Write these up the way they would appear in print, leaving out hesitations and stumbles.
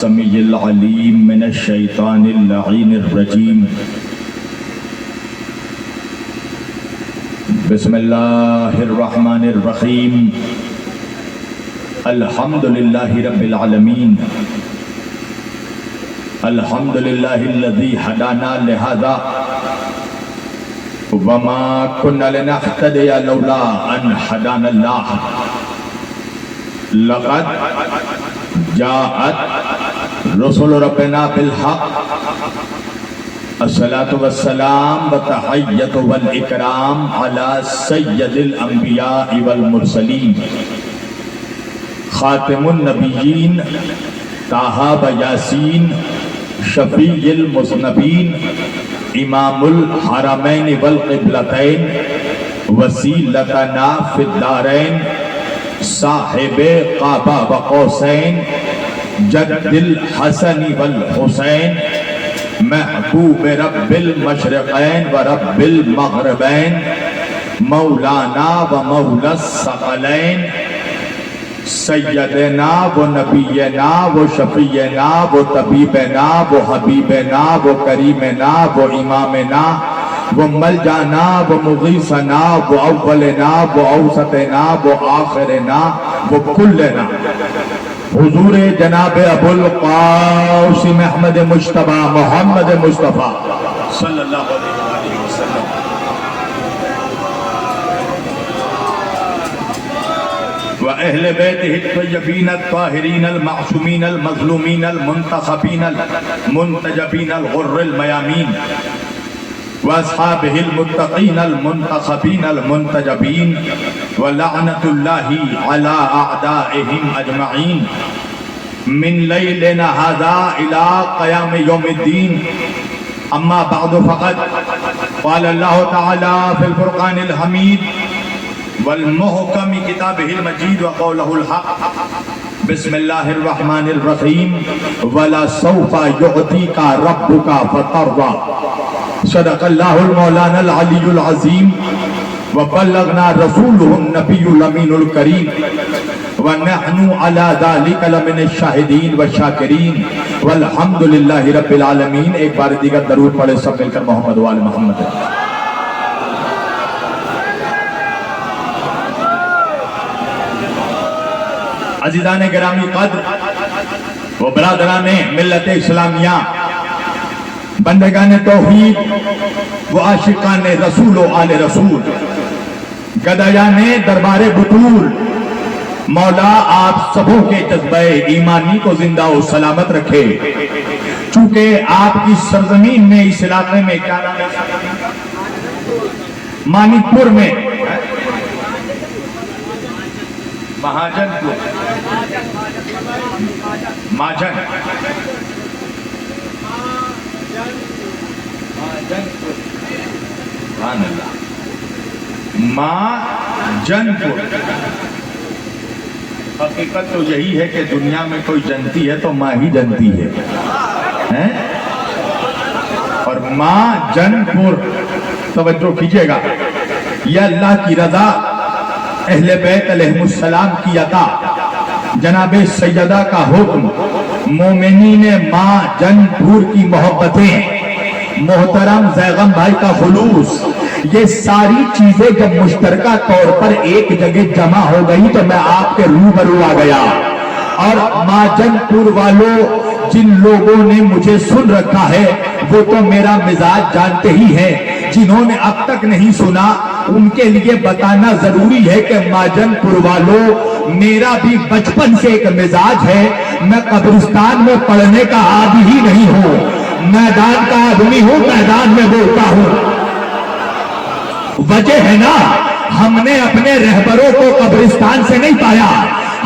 السمیع العلیم من الشیطان اللعین الرجیم بسم اللہ الرحمن الرحیم الحمدللہ رب العالمین الحمدللہ الذی ہدانا لہذا وما كنا لنهتدي لولا ان هدانا اللہ لقد جاءت رسول ربنا بالحق الصلاة والسلام والتحیت والاکرام على سید الانبیاء والمرسلین خاتم النبیین طٰہٰ و یاسین شفیع المذنبین امام الحرمین والقبلتین وسیلتنا فی الدارین صاحب قابہ و قوسین جد الحسن والحسین محبوب رب المشرقین و رب المغربین مولانا و مولا الثقلین سیدنا و نبینا و شفیعنا و طبیبنا و حبیبنا و کریمنا و امامنا و ملجانا و مغیثنا و اولنا و اوسطنا و آخرنا و کلنا حضور جناب ابو القاسم احمد مجتبی محمد مصطفیٰ صلی اللہ علیہ وسلم و اہل بیتہ الطیبین الطاہرین المعصومین المظلومین المنتخبین المنتجبین الغر المیامین واصحابہ المتقین المنتخبین المنتجبین ولعنۃ اللہ علی اعدائہم اجمعین من لیلنا ھذا الی قیام یوم الدین اما بعد فقد قال اللہ تعالی فی الفرقان الحمید والمحکم کتابہ المجید وقولہ الحق بسم اللہ الرحمن الرحیم وَلَسَوْفَ يُعْطِيكَ رَبُّكَ فَتَرْضَىٰ صدق اللہ المولانا العلی العظیم وبلغنا رسولہ النبی الامین الکریم ونحن علی ذلک لمن الشاہدین والشاکرین والحمدللہ رب العالمین۔ ایک بار دیگر درود پڑھے سب مل کر محمد و آل محمد۔ عزیزان گرامی قدر و برادران ملت اسلامیہ، بندگان توحید و عاشقان رسول و آل رسول، گدایان دربار بطول، مولا آپ سبوں کے جذبہ ایمانی کو زندہ و سلامت رکھے۔ چونکہ آپ کی سرزمین میں اس علاقے میں کیا نام ہے؟ مانک پور میں مہاجن پور ماجن ماجن پور۔ حقیقت تو یہی ہے کہ دنیا میں کوئی جنتی ہے تو ماں ہی جنتی ہے، اور ماں جن پور۔ توجہ کیجئے گا، یہ اللہ کی رضا، اہل بیت علیہ السلام کی عطا، جناب سیدہ کا حکم، مومنین ماں جن پور کی محبتیں، محترم زیغم بھائی کا خلوص، یہ ساری چیزیں جب مشترکہ طور پر ایک جگہ جمع ہو گئی تو میں آپ کے روبرو آ گیا۔ اور ماں جن پور والوں، جن لوگوں نے مجھے سن رکھا ہے وہ تو میرا مزاج جانتے ہی ہیں، جنہوں نے اب تک نہیں سنا ان کے لیے بتانا ضروری ہے کہ ماں جن پور والوں، میرا بھی بچپن سے ایک مزاج ہے، میں قبرستان میں پڑھنے کا عادی ہی نہیں ہوں، میدان کا آدمی ہوں، میدان میں بولتا ہوں۔ وجہ ہے نا، ہم نے اپنے رہبروں کو قبرستان سے نہیں پایا،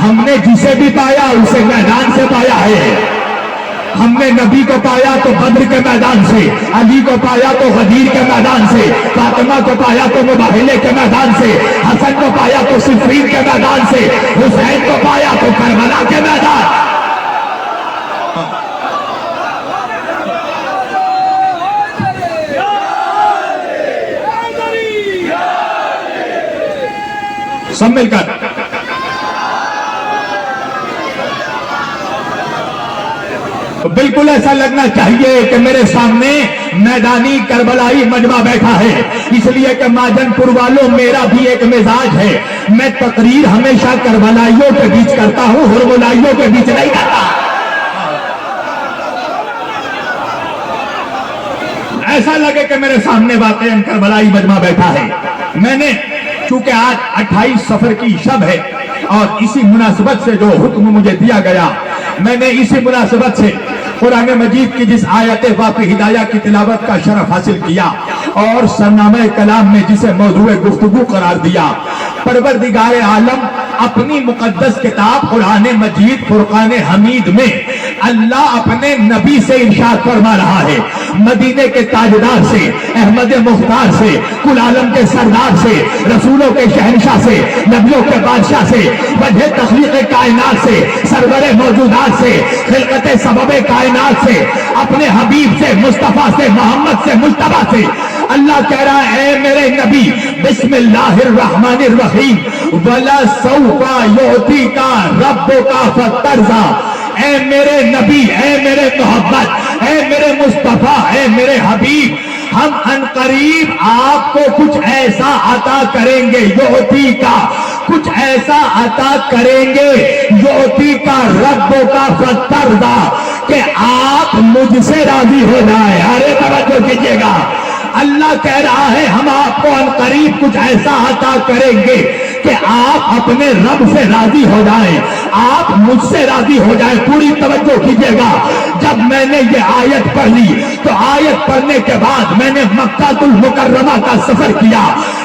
ہم نے جسے بھی پایا اسے میدان سے پایا ہے۔ ہم نے نبی کو پایا تو بدر کے میدان سے، علی کو پایا تو غدیر کے میدان سے، فاطمہ کو پایا تو مباہلے کے میدان سے، حسن کو پایا تو صفین کے میدان سے، حسین کو پایا تو کربلا کے میدان۔ سب مل کر بالکل ایسا لگنا چاہیے کہ میرے سامنے میدانی کربلائی مجمع بیٹھا ہے، اس لیے کہ ماجن پور والوں میرا بھی ایک مزاج ہے، میں تقریر ہمیشہ کربلائیوں کے بیچ کرتا ہوں، ہرملائیوں کے بیچ نہیں کرتا۔ ایسا لگے کہ میرے سامنے واقعاً کربلائی مجمع بیٹھا ہے۔ میں نے چونکہ آج 28 صفر کی شب ہے اور اسی مناسبت سے جو حکم مجھے دیا گیا، میں نے اسی مناسبت سے قرآن مجید کی جس آیت واقع ہدایہ کی تلاوت کا شرف حاصل کیا اور سرنامہ کلام میں جسے موضوع گفتگو قرار دیا، پروردگار عالم اپنی مقدس کتاب قرآن مجید فرقان حمید میں اللہ اپنے نبی سے ارشاد فرما رہا ہے، مدینے کے تاجدار سے، احمد مختار سے، کل عالم کے سردار سے، رسولوں کے شہنشاہ سے، نبیوں کے بادشاہ سے، وجہ تخلیق کائنات سے، سرور موجودات سے، خلقت سبب کائنات سے، اپنے حبیب سے، مصطفیٰ سے، محمد سے، مجتبیٰ سے اللہ کہہ رہا ہے، اے میرے نبی بسم اللہ الرحمن الرحیم وَلَسَوْفَ يُعْطِيكَ رَبُّكَ فَتَرْضَىٰ۔ اے میرے نبی، اے میرے محبت، اے میرے مصطفیٰ، اے میرے حبیب، ہم عنقریب آپ کو کچھ ایسا عطا کریں گے، یعطی کا کچھ ایسا عطا کریں گے، یعطی کا رب کا فترضا، کہ آپ مجھ سے راضی ہو جائے۔ ارے توجہ کیجیے گا، اللہ کہہ رہا ہے ہم آپ کو عنقریب کچھ ایسا عطا کریں گے کہ آپ اپنے رب سے راضی ہو جائیں، آپ مجھ سے راضی ہو جائیں۔ پوری توجہ کیجیے گا، جب میں نے یہ آیت پڑھ لی تو آیت پڑھنے کے بعد میں نے مکہ المکرمہ کا سفر کیا،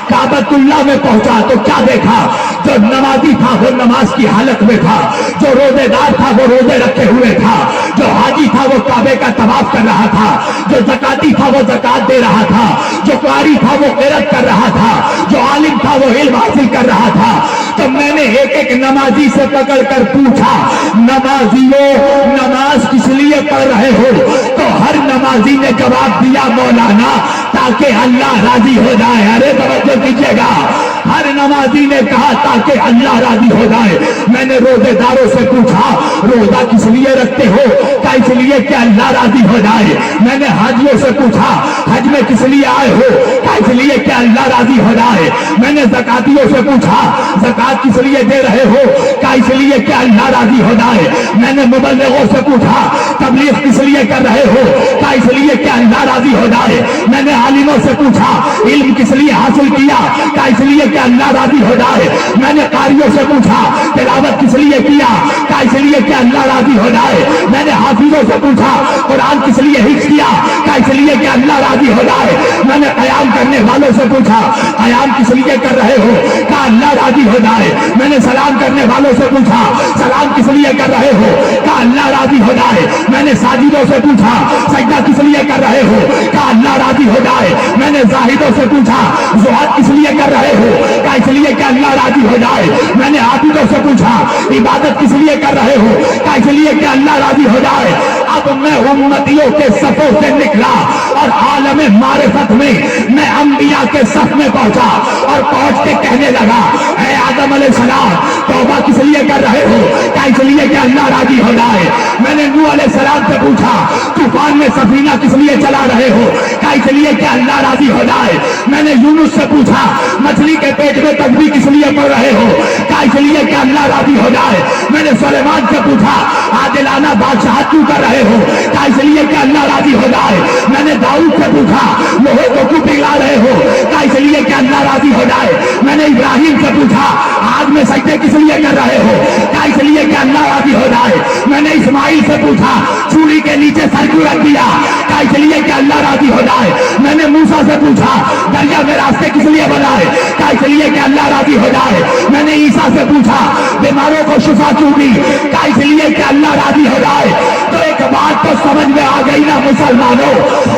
کعبۃ اللہ میں پہنچا تو کیا دیکھا؟ جو نمازی تھا وہ نماز کی حالت میں تھا، جو روزے دار تھا وہ روزے رکھے ہوئے تھا، جو حاجی تھا وہ کعبے کا طواف کر رہا تھا، جو زکاتی تھا وہ زکات دے رہا تھا، جو قاری تھا وہ قرات کر رہا تھا، جو عالم تھا وہ علم حاصل کر رہا تھا۔ تو میں نے ایک ایک نمازی سے پکڑ کر پوچھا، نمازیوں نماز کس لیے پڑھ رہے ہو؟ تو ہر نمازی نے جواب دیا، مولانا تاکہ اللہ راضی ہو جائے۔ ارے توجہ کیجیے گا، ہر نمازی نے کہا تاکہ اللہ راضی ہو جائے۔ میں نے روزے داروں سے پوچھا، روزہ کس لیے رکھتے ہو؟ کیا اس لیے کہ اللہ راضی ہو جائے۔ میں نے حاجیوں سے پوچھا، حج میں کس لیے آئے ہو؟ کیا اس لیے کہ اللہ راضی ہو جائے۔ میں نے زکاتیوں سے پوچھا، زکات کس لیے دے رہے ہو؟ کیا اس لیے کہ اللہ راضی ہو جائے۔ میں نے مبلغوں سے پوچھا، تبلیغ کس لیے کر رہے ہو؟ کیا اس لیے کہ اللہ راضی ہو جائے۔ میں نے عالموں سے پوچھا، علم کس لیے حاصل کیا؟ کیا اس لیے کہ اللہ راضی ہو جائے۔ میں نے قاریوں سے پوچھا، تلاوت کس لیے کیا؟ کیا اس لیے کہ اللہ راضی ہو جائے۔ میں نے حافظوں سے پوچھا، قرآن کس لیے حفظ کیا؟ کیا اس لیے کہ اللہ راضی ہو جائے۔ میں نے قیام کرنے والوں سے پوچھا، قیام کس لیے کر رہے ہو؟ کیا اللہ راضی ہو جائے۔ میں نے سلام کرنے والوں سے پوچھا، سلام کس لیے کر رہے ہو؟ کیا اللہ راضی ہو جائے۔ میں نے ساجدوں سے پوچھا، سجدہ کس لیے کر رہے ہو؟ کیا اللہ راضی ہو جائے۔ میں نے زاہدوں سے پوچھا، زہد کس لیے کر رہے ہو؟ کیا اس لیے کہ اللہ راضی ہو جائے۔ میں نے عابدوں سے پوچھا، عبادت کس لیے کر رہے ہو؟ کیا اس لیے کہ اللہ راضی ہو جائے۔ اب میں امتیوں کے صفوں سے نکلا اور عالم معرفت میں انبیاء کے صف میں پہنچا اور پہنچ کے کہنے لگا، اے آدم علیہ السلام توبہ کس لیے کر رہے ہو؟ کیا اس لیے کہ اللہ راضی ہو جائے۔ میں نے نوح علیہ السلام سے پوچھا، طوفان میں سفینہ کس لیے چلا رہے ہو؟ کیا اس لیے کہ اللہ راضی ہو جائے۔ میں نے یونس سے پوچھا، مچھلی کے پیٹ میں تسبیح کس لیے پڑھ رہے ہو؟ کیا اس لیے کہ اللہ راضی ہو جائے۔ میں نے سلیمان سے پوچھا، عادلانہ بادشاہت کیوں کر رہے ہو؟ کیا اس لیے کہ اللہ راضی ہو جائے۔ میں نے داؤد سے پوچھا، لوہے کو کیوں پگھلا رہے ہو؟ کیا اس لیے کہ اللہ راضی ہو جائے۔ میں نے ابراہیم سے پوچھا، آگ میں سجدے کس لیے کر رہے ہو؟ کیا اس لیے کہ اللہ راضی ہو جائے۔ میں نے اسماعیل سے پوچھا، چوڑی کے نیچے سر کیوں رکھ دیا؟ کیا اس لیے کہ اللہ راضی ہو جائے۔ میں نے موسیٰ سے پوچھا، دریا میں راستے کس لیے بنائے؟ کیا اس لیے کہ اللہ راضی ہو جائے۔ میں نے عیسیٰ سے پوچھا، بیماروں کو شفا کیوں دی؟ کیا اس لیے کہ اللہ راضی ہو جائے۔ تو ایک بات تو سمجھ میں آ گئی نا مسلمانوں،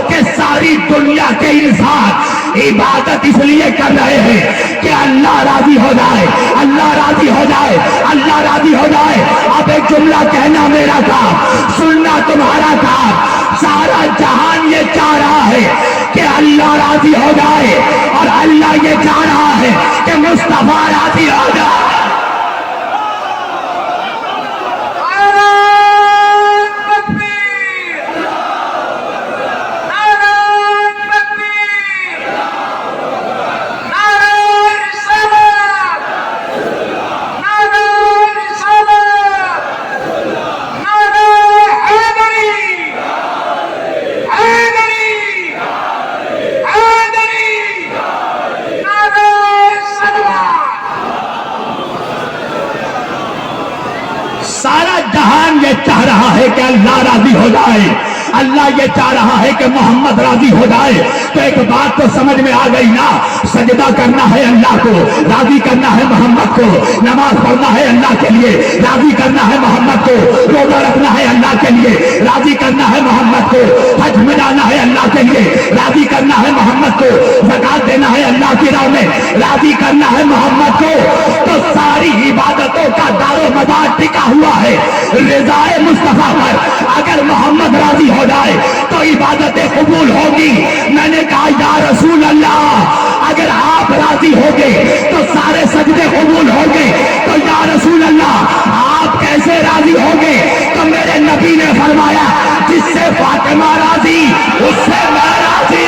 کہ ساری دنیا کے انسان عبادت اس لیے کر رہے ہیں کہ اللہ راضی ہو جائے، اللہ راضی ہو جائے، اللہ راضی ہو جائے۔ اب ایک جملہ کہنا میرا کام، سننا تمہارا کام۔ سارا جہان یہ چاہ رہا ہے کہ اللہ راضی ہو جائے، اور اللہ یہ چاہ رہا ہے کہ مصطفیٰ راضی ہو جائے۔ راضی ہو جائے. اللہ یہ چاہ رہا ہے کہ محمد راضی ہو جائے. تو ایک بات تو سمجھ میں آ گئی نا, سجدہ کرنا ہے اللہ کو, راضی کرنا ہے محمد کو, نماز پڑھنا ہے اللہ کے لیے, راضی کرنا ہے محمد کو, روزہ رکھنا ہے اللہ کے لیے, راضی کرنا ہے محمد کو, حج میں جانا ہے اللہ کے لیے, راضی کرنا ہے محمد کو, زکات دینا ہے اللہ کی راہ میں, راضی کرنا ہے محمد کو. تو ساری عبادتوں کا دار و مدار ٹکا ہوا ہے رضائے مصطفیٰ پر. اگر محمد راضی ہو جائے تو عبادتیں قبول ہوگی. میں نے کہا یا رسول اللہ, اگر آپ راضی ہوگے تو سارے سجدے قبول ہوگے. تو یا رسول اللہ آپ کیسے راضی ہوگے؟ تو میرے نبی نے فرمایا جس سے فاطمہ راضی اس سے میں راضی.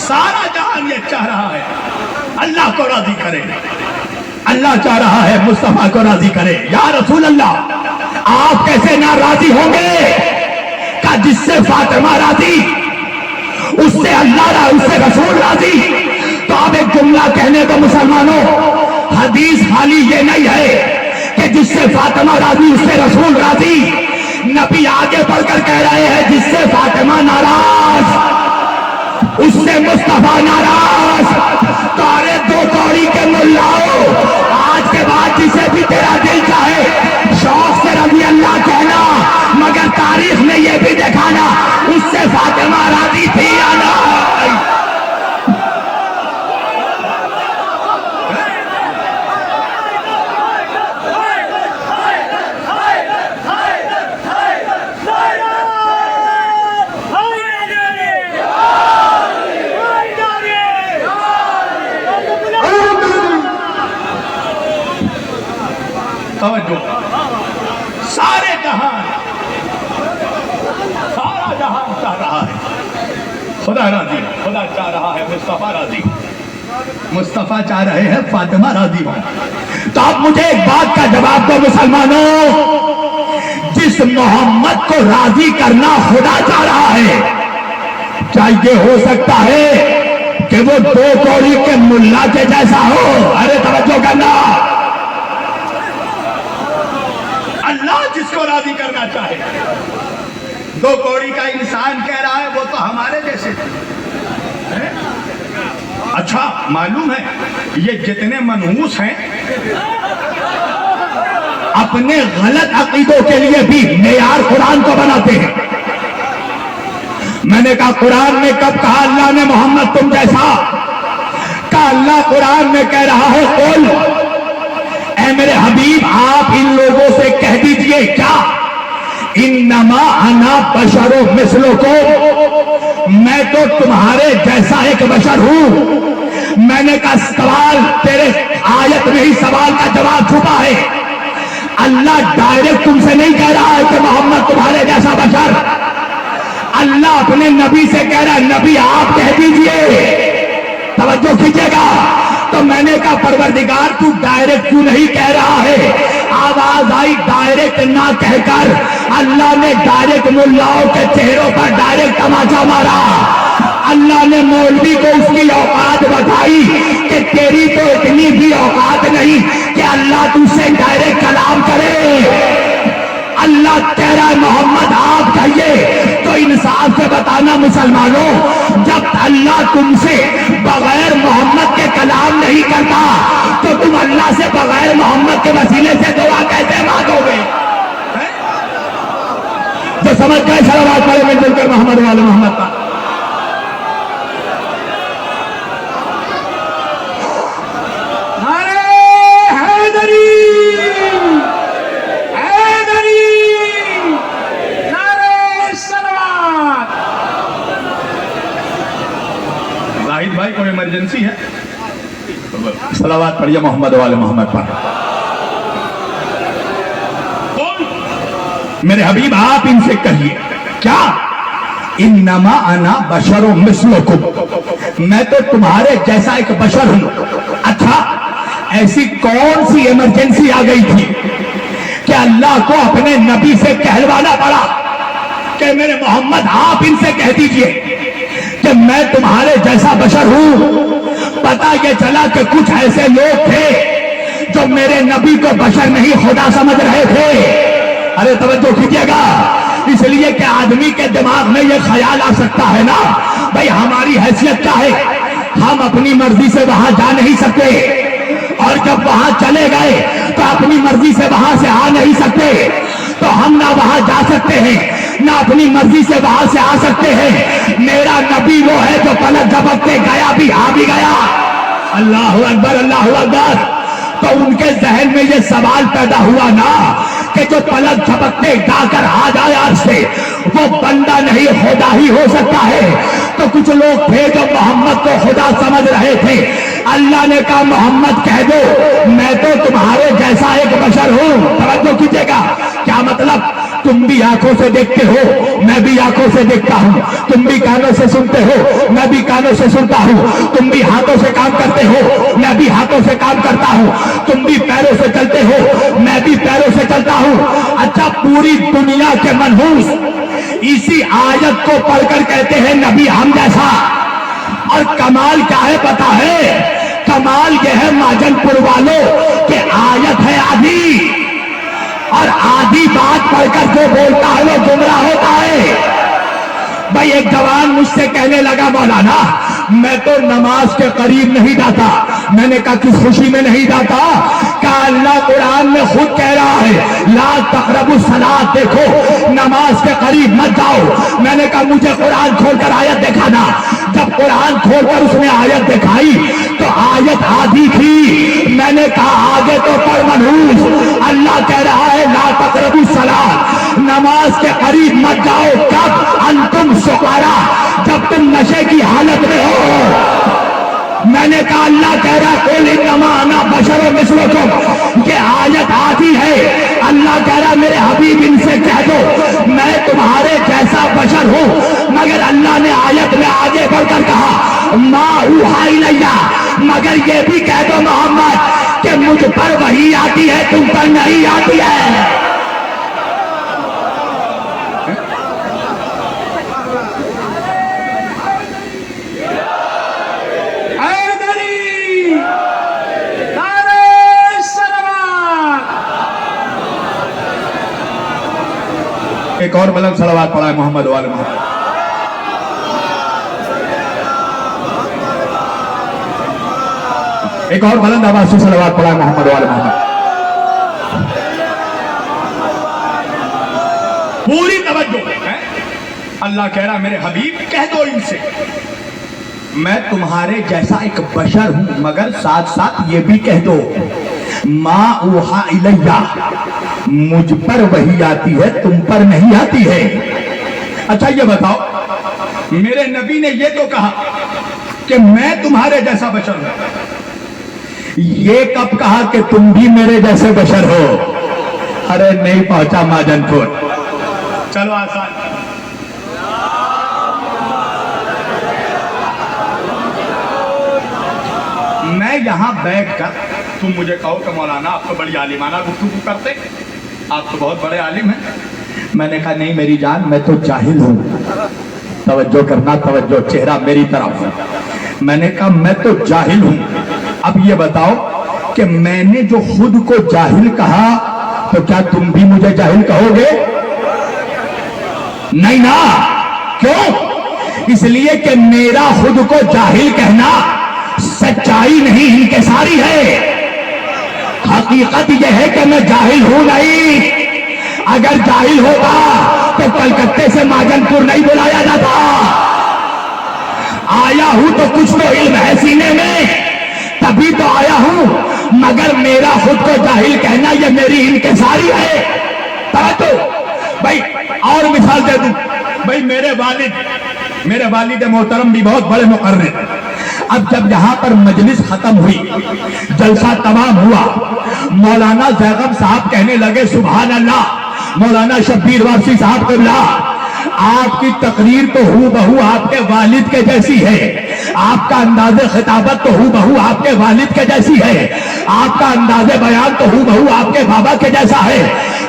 سارا جہان یہ چاہ رہا ہے اللہ کو راضی کرے, اللہ چاہ رہا ہے مصطفیٰ کو راضی کرے. یا رسول اللہ آپ کیسے ناراضی ہوں گے؟ کہ جس سے فاطمہ راضی اس سے اللہ راضی, اس سے رسول راضی. تو اب ایک جملہ کہنے کو مسلمانوں, حدیث خالی یہ نہیں ہے کہ جس سے فاطمہ راضی اس سے رسول راضی. نبی آگے بڑھ کر کہہ رہے ہیں جس سے فاطمہ ناراض اس سے مصطفیٰ ناراض. تارے دو کوڑی کے ملاؤ, آج کے بعد جسے بھی تیرا دل چاہے شوق سے رضی اللہ کہنا, مگر تاریخ میں یہ بھی دکھانا اس سے فاطمہ راضی تھی یا نہیں. توجہ, سارے جہان, سارا جہان چاہ رہا ہے خدا راضی, خدا چاہ رہا ہے مصطفیٰ راضی, مصطفیٰ چاہ رہے ہیں فاطمہ راضی ہو. تو آپ مجھے ایک بات کا جواب دو مسلمانوں, جس محمد کو راضی کرنا خدا چاہ رہا ہے, کیا یہ ہو سکتا ہے کہ وہ دو کوڑی کے ملا کے جیسا ہو؟ ارے توجہ کرنا, اللہ جس کو راضی کرنا چاہے. دو کوڑی کا انسان کہہ رہا ہے وہ تو ہمارے جیسے. اچھا معلوم ہے یہ جتنے منحوس ہیں اپنے غلط عقیدوں کے لیے بھی معیار قرآن کو بناتے ہیں. میں نے کہا قرآن نے کب کہا اللہ نے محمد تم جیسا؟ کہا اللہ قرآن میں کہہ رہا ہے قل, اے میرے حبیب آپ ان لوگوں سے کہہ دیجئے کیا, انما انا بشر مثلکم, میں تو تمہارے جیسا ایک بشر ہوں. میں نے کہا سوال تیرے آیت میں ہی سوال کا جواب چھپا ہے. اللہ ڈائریکٹ تم سے نہیں کہہ رہا ہے کہ محمد تمہارے جیسا بشر. اللہ اپنے نبی سے کہہ رہا ہے نبی آپ کہہ دیجئے. توجہ کیجئے گا. تو میں نے کہا پروردگار تو ڈائریکٹ کیوں نہیں کہہ رہا ہے؟ آواز آئی ڈائریکٹ نہ کہہ کر اللہ نے ڈائریکٹ ملاؤں کے چہروں پر ڈائریکٹ تماچا مارا. اللہ نے مولوی کو اس کی اوقات بتائی کہ تیری تو اتنی بھی اوقات نہیں کہ اللہ تجھ سے ڈائریکٹ کلام کرے. اللہ کہہ رہا ہے محمد آپ کہیے. تو انصاف سے بتانا مسلمانوں, جب اللہ تم سے بغیر محمد کے کلام نہیں کرتا تو تم اللہ سے بغیر محمد کے وسیلے سے دعا کیسے مانگو گے؟ جو سمجھ گئے صلوات پڑھے مل جل کر محمد والے محمد کا. بھائی کوئی ایمرجنسی ہے؟ صلوات پڑھیے محمد والے محمد پر. میرے حبیب آپ ان سے کہیے کیا, انما انا بشر مثلکم, میں تو تمہارے جیسا ایک بشر ہوں. اچھا ایسی کون سی ایمرجنسی آ گئی تھی کہ اللہ کو اپنے نبی سے کہلوانا پڑا کہ میرے محمد آپ ان سے کہہ دیجئے کہ میں تمہارے جیسا بشر ہوں. پتا یہ چلا کہ کچھ ایسے لوگ تھے جو میرے نبی کو بشر نہیں خدا سمجھ رہے تھے. ارے توجہ کیجیے گا، اس لیے کہ آدمی کے دماغ میں یہ خیال آ سکتا ہے نا بھائی ہماری حیثیت کیا ہے، ہم اپنی مرضی سے وہاں جا نہیں سکتے، اور جب وہاں چلے گئے تو اپنی مرضی سے وہاں سے آ نہیں سکتے، تو ہم نہ وہاں جا سکتے ہیں نہ اپنی مرضی سے وہاں سے آ سکتے ہیں. میرا نبی وہ ہے جو پلک جھپکتے گیا بھی آ بھی گیا. اللہ اکبر اللہ اکبر. تو ان کے ذہن میں یہ سوال پیدا ہوا نا کہ جو پلک جھپکتے جا کر آ جائے آج سے وہ بندہ نہیں خدا ہی ہو سکتا ہے. تو کچھ لوگ تھے جو محمد کو خدا سمجھ رہے تھے. اللہ نے کہا محمد کہہ دو میں تو تمہارے جیسا ایک بشر ہوں. توجہ کیجیے گا، کیا مطلب؟ تم بھی آنکھوں سے دیکھتے ہو، میں بھی آنکھوں سے دیکھتا ہوں. تم بھی کانوں سے سنتے ہو، میں بھی کانوں سے سنتا ہوں. تم بھی ہاتھوں سے کام کرتے ہو، میں بھی ہاتھوں سے کام کرتا ہوں. تم بھی پیروں سے چلتے ہو، میں بھی پیروں سے چلتا ہوں. اچھا، پوری دنیا کے منحوس اسی آیت کو پڑھ کر کہتے ہیں نبی ہم جیسا. اور کمال کیا ہے پتا ہے؟ کمال یہ ہے ماجن پور والوں کہ آیت ہے آدھی، اور آدھی بات پڑھ کر جو بولتا ہے وہ گمراہ ہوتا ہے. بھائی ایک جوان مجھ سے کہنے لگا مولانا میں تو نماز کے قریب نہیں جاتا. میں نے کہا کس خوشی میں نہیں جاتا؟ کہا اللہ قرآن میں خود کہہ رہا ہے لا تقربوا الصلاۃ، دیکھو نماز کے قریب مت جاؤ. میں نے کہا مجھے قرآن کھول کر آیت دکھانا. جب قرآن کھول کر اس نے آیت دکھائی تو آیت آدھی تھی. میں نے کہا آگے تو پڑھ منحوس. اللہ کہہ رہا ہے لا تقربوا الصلاۃ، نماز کے قریب مت جاؤ. کب؟ انتم سکارا، جب تم نشے کی حالت میں ہو. میں نے کہا اللہ کہہ رہا قل انما انا بشر مثلکم، یہ آیت آتی ہے. اللہ کہہ رہا میرے حبیب ان سے کہہ دو میں تمہارے جیسا بشر ہوں. مگر اللہ نے آیت میں آگے بڑھ کر کہا ما اوحی الیہ، مگر یہ بھی کہہ دو محمد کہ مجھ پر وحی آتی ہے تم پر نہیں آتی ہے. ایک اور بلند صلوات پڑھا ہے محمد والے محمد. ایک اور بلند آواز سے صلوات پڑھا ہے محمد والے محمد. پوری توجہ ہے. اللہ کہہ رہا میرے حبیب کہہ دو ان سے میں تمہارے جیسا ایک بشر ہوں، مگر ساتھ ساتھ یہ بھی کہہ دو ما اوحی الیہ، مجھ پر وحی آتی ہے تم پر نہیں آتی ہے. اچھا یہ بتاؤ میرے نبی نے یہ تو کہا کہ میں تمہارے جیسا بشر ہوں، یہ کب کہا کہ تم بھی میرے جیسے بشر ہو؟ ارے نہیں پہنچا ماجن پور. چلو آسان. میں یہاں بیٹھ کر تم مجھے کہو کہ مولانا آپ تو بڑی عالمانہ گفتگو کرتے، آپ تو بہت بڑے عالم ہیں. میں نے کہا نہیں میری جان میں تو جاہل ہوں. توجہ کرنا، توجہ، چہرہ میری طرف. میں نے کہا میں تو جاہل ہوں. اب یہ بتاؤ کہ میں نے جو خود کو جاہل کہا تو کیا تم بھی مجھے جاہل کہو گے؟ نہیں نا. کیوں؟ اس لیے کہ میرا خود کو جاہل کہنا سچائی نہیں انکساری ہے. حقیقت یہ ہے کہ میں جاہل ہوں نہیں. اگر جاہل ہوتا تو کلکتے سے ماجن پور نہیں بلایا جاتا. آیا ہوں تو کچھ تو علم ہے سینے میں تبھی تو آیا ہوں، مگر میرا خود کو جاہل کہنا یہ میری انکساری ہے. تو بھائی اور مثال دے دوں. بھائی میرے والد محترم بھی بہت بڑے مقرر. اب جب یہاں پر مجلس ختم ہوئی، جلسہ تمام ہوا، مولانا زیغم صاحب کہنے لگے سبحان اللہ مولانا شبیر وارسی صاحب قبلہ آپ کی تقریر تو ہو بہو آپ کے والد کے جیسی ہے. آپ کا انداز خطابت تو ہو بہو آپ کے والد کے جیسی ہے، آپ کا انداز بیان تو ہو بہو آپ کے بابا کے جیسا ہے۔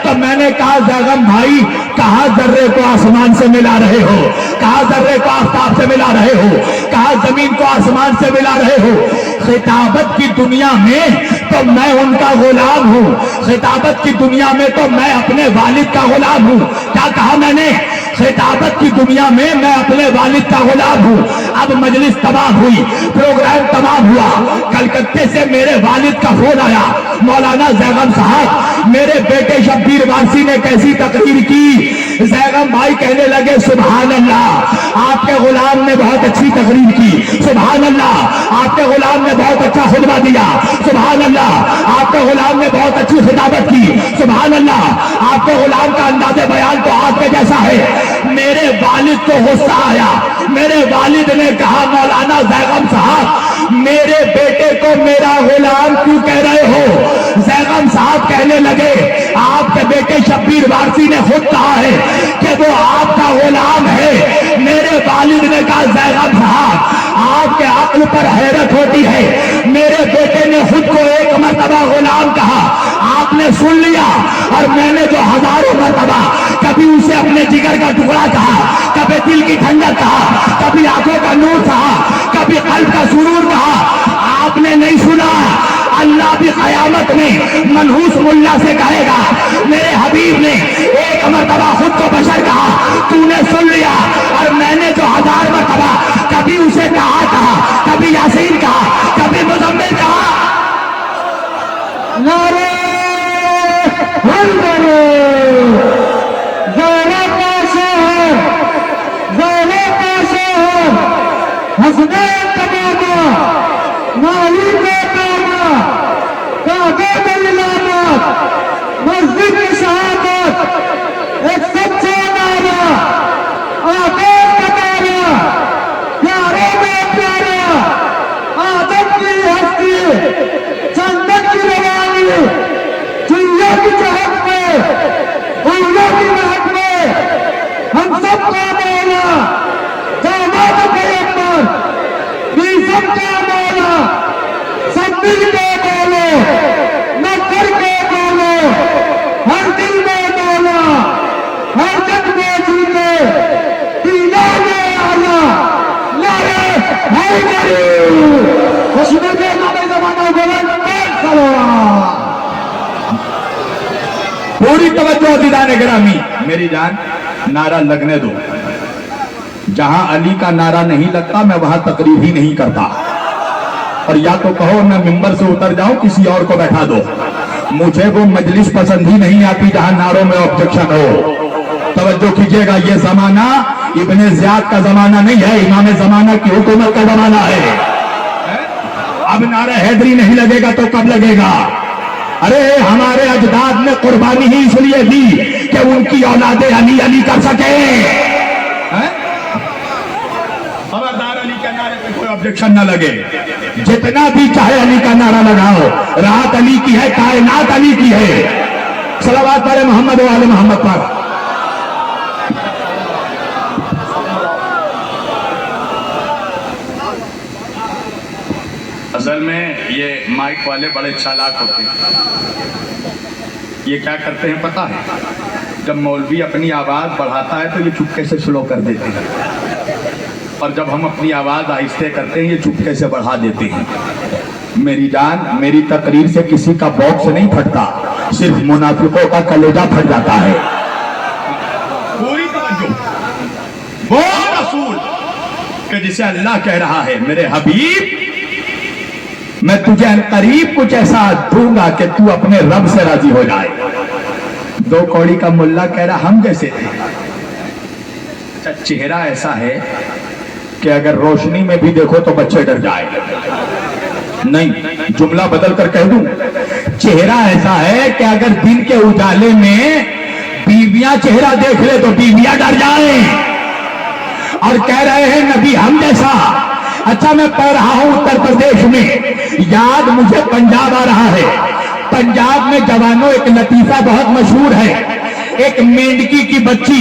تو میں نے کہا زیغم بھائی، کہاں ذرے کو آسمان سے ملا رہے ہو، کہاں ذرے کو آفتاب سے ملا رہے ہو، کہاں زمین کو آسمان سے ملا رہے ہو؟ خطابت کی دنیا میں تو میں ان کا غلام ہوں، خطابت کی دنیا میں تو میں اپنے والد کا غلام ہوں۔ کیا کہا میں نے؟ خطابت کی دنیا میں میں اپنے والد کا غلام ہوں۔ اب مجلس تمام ہوئی، پروگرام تمام ہوا، کلکتے سے میرے والد کا فون آیا، مولانا زیغم صاحب میرے بیٹے شبیر وارسی نے کیسی تقریر کی؟ زیغم بھائی کہنے لگے سبحان اللہ، آپ کے غلام نے بہت اچھی تقریر کی، سبحان اللہ، آپ کے غلام نے بہت اچھا خطبہ دیا، سبحان اللہ، آپ کے غلام نے بہت اچھی خطابت کی، سبحان اللہ، آپ کے غلام کا انداز بیان تو آپ کے جیسا ہے۔ میرے والد کو غصہ آیا، میرے والد نے کہا مولانا زیغم صاحب میرے بیٹے کو میرا غلام کیوں کہہ رہے ہو؟ زیغم صاحب کہنے لگے آپ کے بیٹے شبیر وارسی نے خود کہا ہے کہ وہ آپ کا غلام ہے۔ میرے والد نے کہا زیغم صاحب آپ کے عقل پر حیرت ہوتی ہے، میرے بیٹے نے خود کو ایک مرتبہ غلام کہا، آپ نے سن لیا، اور میں نے جو ہزاروں مرتبہ کبھی اسے اپنے جگر کا ٹکڑا کہا، کبھی دل کی ٹھنڈک کہا، کبھی آنکھوں کا نور کہا، کبھی قلب کا سرور کہا، آپ نے نہیں سنا۔ اللہ بھی قیامت میں منحوس ملا سے کہے گا میرے حبیب نے ایک مرتبہ خود کو بشر کہا، تو نے سن لیا، اور میں نے جو ہزار مرتبہ کبھی اسے کہا، کبھی یاسین کہا، کبھی مزمل کہا۔ نعرہ حیدر، زہرا کا شہر، زہرا کا شہر، حسنین کا بابا، نالی کا بابا، کعبہ کا علامت، مسجد کی شہادت، ایک سچا نعرہ، آباد کا نعرہ، پیاروں میں پیارا، آدم کی ہستی، جنت کی روانی، دنیا کی چہت میں، دنیا کی مہک میں، ہم سب کا مولا، داماد پیغمبر، بیزم کا مولا، سبیل کا مولا، مکر کا مولا، ہر دل میں مولا، ہر جگ میں جیتے، دیدار میں آنا، نعرہ حیدری، خوشبو کے نام زمانہ گولن پاک صلوات۔ پوری توجہ دیدان گرامی، میری جان نعرہ لگنے دو، جہاں علی کا نعرہ نہیں لگتا میں وہاں تقریر ہی نہیں کرتا، اور یا تو کہو میں ممبر سے اتر جاؤں کسی اور کو بیٹھا دو، مجھے وہ مجلس پسند ہی نہیں آتی جہاں نعروں میں آبجیکشن ہو۔ توجہ کیجئے گا، یہ زمانہ ابن زیاد کا زمانہ نہیں ہے، امام زمانہ کی حکومت کا زمانہ ہے۔ اب نعرہ حیدری نہیں لگے گا تو کب لگے گا؟ ارے ہمارے اجداد نے قربانی ہی اس لیے دی کہ ان کی اولاد علی علی کر سکے۔ خبردار علی کے نعرے پہ کوئی آبجیکشن نہ لگے، جتنا بھی چاہے علی کا نعرہ لگاؤ، رات علی کی ہے، کائنات علی کی ہے۔ صلوات پڑھے محمد و آل محمد پر۔ اصل میں یہ مائک والے بڑے چالاک ہوتے ہیں، یہ کیا کرتے ہیں پتہ ہے؟ جب مولوی اپنی آواز بڑھاتا ہے تو یہ چپکے سے سلو کر دیتے ہیں، اور جب ہم اپنی آواز آہستہ کرتے ہیں یہ چپکے سے بڑھا دیتے ہیں۔ میری جان، میری تقریر سے کسی کا باکس نہیں پھٹتا، صرف منافقوں کا کلیجہ پھٹ جاتا ہے۔ پوری توجہ، وہ رسول کہ جسے اللہ کہہ رہا ہے میرے حبیب میں تجھے قریب کچھ ایسا دوں گا کہ تو اپنے رب سے راضی ہو جائے۔ دو کوڑی کا ملا کہہ رہا ہم جیسے تھے، اچھا چہرہ ایسا ہے کہ اگر روشنی میں بھی دیکھو تو بچے ڈر جائے، نہیں جملہ بدل کر کہہ دوں، چہرہ ایسا ہے کہ اگر دن کے اجالے میں بیویاں چہرہ دیکھ لے تو بیویاں ڈر جائیں، اور کہہ رہے ہیں نبی ہم جیسا۔ اچھا میں پڑھ رہا ہوں اتر پردیش میں، یاد مجھے پنجاب آ رہا ہے، پنجاب میں جوانوں ایک لطیفہ بہت مشہور ہے، ایک مینڈکی کی بچی،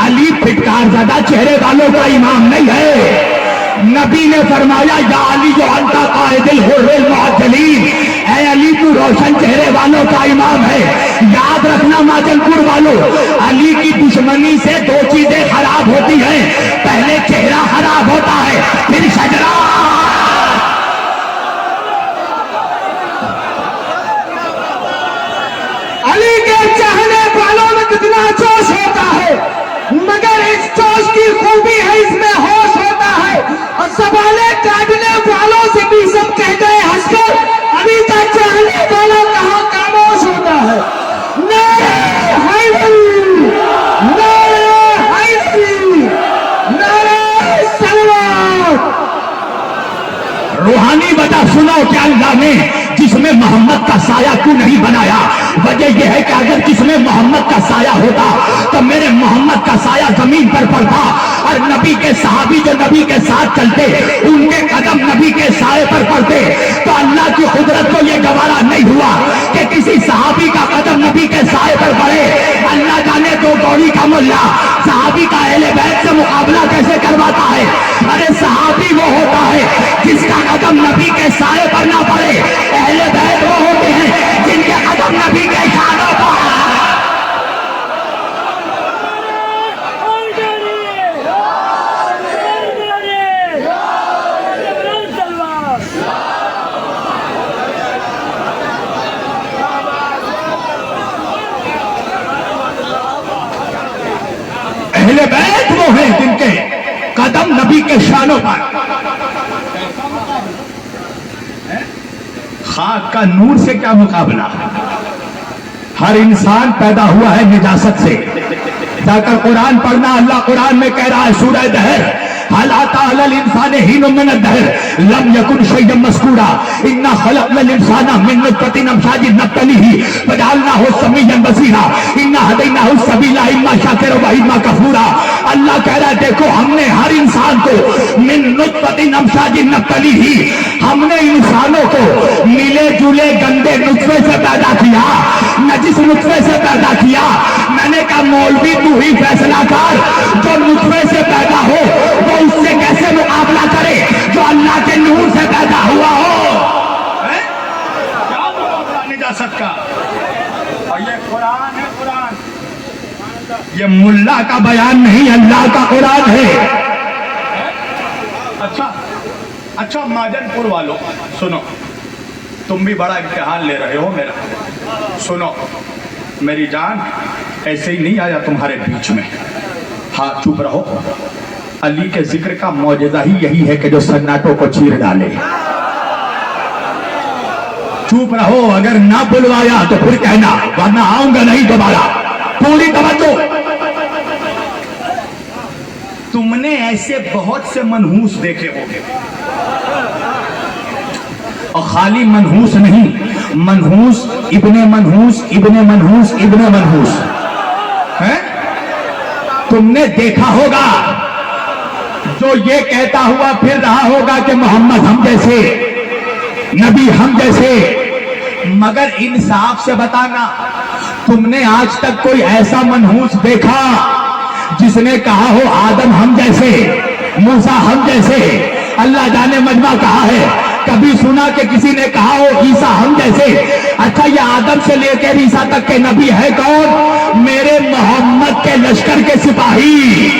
علی پھٹکار زدہ چہرے والوں کا امام نہیں ہے. نبی نے فرمایا یا علی جو انتا قائد الحر المعجلین، اے علی تو روشن چہرے والوں کا امام ہے. یاد رکھنا ماجن پور والوں، علی کی دشمنی سے دو چیزیں خراب ہوتی ہیں، پہلے چہرہ خراب ہوتا ہے پھر شجرہ. علی کے چاہنے والوں میں کتنا جوش ہوتا ہے، مگر اس جوش کی خوبی ہے اس میں ہوش ہوتا ہے. اور سوالے کاٹنے والوں سے بھی سب کہہ گئے ہنس کر علی کا چاہنے والا کہاں خاموش ہوتا ہے. نعرہ حیدری، نعرہ حیدری، نعرہ صلوات. روحانی وجہ سنو کہ اللہ نے جس میں محمد کا سایہ کیوں نہیں بنایا. وجہ یہ ہے کہ اگر جس میں محمد کا سایہ ہوتا تو میرے محمد کا سایہ زمین پر پڑتا، اور نبی کے صحابی جو نبی کے ساتھ چلتے ان کے قدم نبی کے سائے پر پڑتے. تو اللہ کی قدرت کو یہ گوارا نہیں ہوا کہ کسی صحابی کا قدم نبی کے سائے پر پڑے. اللہ جانے تو گوڑی کا ملا صحابی کا اہل بیت سے مقابلہ کیسے کرواتا ہے. ارے صحابی وہ ہوتا ہے جس کا قدم نبی کے سائے پر نہ پڑے. اہل بیت وہ ہوتے ہیں جن کے قدم نبی کے اشاروں پر. اہل بیت وہ ہیں جن کے قدم نبی کے شانوں پر. خاک کا نور سے کیا مقابلہ. ہر انسان پیدا ہوا ہے نجاست سے. جا کر قرآن پڑھنا، اللہ قرآن میں کہہ رہا ہے سورہ دہر هل أتى على الإنسان حين من الدهر لم يكن شيئا مذكورا إنا خلقنا الإنسان من نطفة أمشاج نبتليه فجعلناه سميعا بصيرا إنا هديناه السبيل إما شاكرا وإما كفورا. اللہ کہہ رہا ہے دیکھو ہم نے ہر انسان کو من نطفة أمشاج نبتليه، ہم نے انسانوں کو ملے جلے گندے نطفے سے پیدا کیا، نجس نطفے سے پیدا کیا. میں نے کہا مولوی تو ہی فیصلہ کر، جو نطفے سے پیدا ہو وہ اس سے کیسے مقابلہ کرے جو اللہ کے نور سے پیدا ہوا ہو. کیا مقابلہ نجاست کا. اور یہ قرآن ہے، قرآن یہ ملا کا بیان نہیں، اللہ کا قرآن ہے. اچھا ماجن پور والوں سنو، تم بھی بڑا امتحان لے رہے ہو میرا. سنو میری جان، ایسے ہی نہیں آیا تمہارے بیچ میں. ہاں چپ رہو. علی کے ذکر کا معجزہ ہی یہی ہے کہ جو سناٹوں کو چیر ڈالے. چپ رہو، اگر نہ بلوایا تو پھر کہنا، ورنہ آؤں گا نہیں دوبارہ. پوری توجہ. تم نے ایسے بہت سے منحوس دیکھے ہوں گے، اور خالی منحوس نہیں، منحوس ابن منحوس ابن منحوس ابن منحوس ہے. تم نے دیکھا ہوگا جو یہ کہتا ہوا پھر رہا ہوگا کہ محمد ہم جیسے، نبی ہم جیسے. مگر انصاف سے بتانا، تم نے آج تک کوئی ایسا منحوس دیکھا جس نے کہا ہو آدم ہم جیسے، موسیٰ ہم جیسے؟ اللہ جانے مجمع کہا ہے. کبھی سنا کہ کسی نے کہا ہو عیسیٰ ہم جیسے؟ اچھا یہ آدم سے لے کر عیسیٰ تک کے نبی ہے کون؟ میرے محمد کے لشکر کے سپاہی.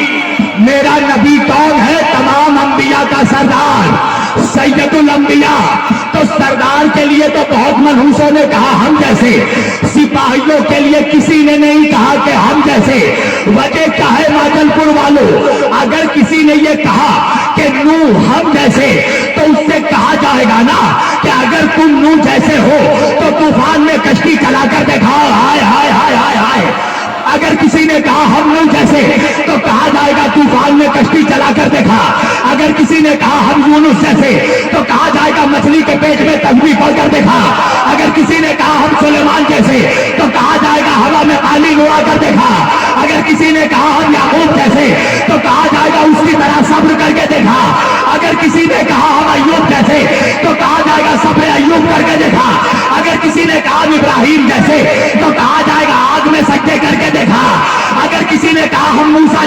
میرا نبی کون ہے؟ تمام انبیاء کا سردار، سید الانبیاء. تو سردار کے لیے تو بہت منحوسوں نے کہا ہم جیسے، سپاہیوں کے لیے کسی نے نہیں کہا کہ ہم جیسے. وجہ کیا ہے ماجن پور والوں؟ اگر کسی نے یہ کہا کہ نوح ہم جیسے تو اس سے کہا جائے گا نا کہ اگر تم نوح جیسے ہو تو طوفان میں کشتی چلا کر دکھاؤ. ہائے ہائے ہائے ہائے ہائے. اگر کسی نے کہا ہم نوح جیسے تو کہا جائے گا طوفان میں کشتی چلا کر دیکھا. اگر کسی نے کہا ہم یونس جیسے تو کہا جائے گا مچھلی کے پیٹ میں تسبیح پڑھ کر دیکھا. اگر کسی نے کہا ہم سلیمان جیسے تو کہا جائے گا ہوا میں قالین اڑا کر دیکھا. اگر کسی نے کہا ہم یعقوب جیسے تو کہا جائے گا اس کی طرح صبر کر کے دیکھا. اگر کسی نے کہا ہم ایوب جیسے تو کہا جائے گا صبر ایوب کر کے دیکھا. اگر کسی نے کہا ہم ابراہیم جیسے تو کہا جائے گا آگ میں سجدے کر کے دیکھا. اگر کسی نے کہا ہم موسیٰ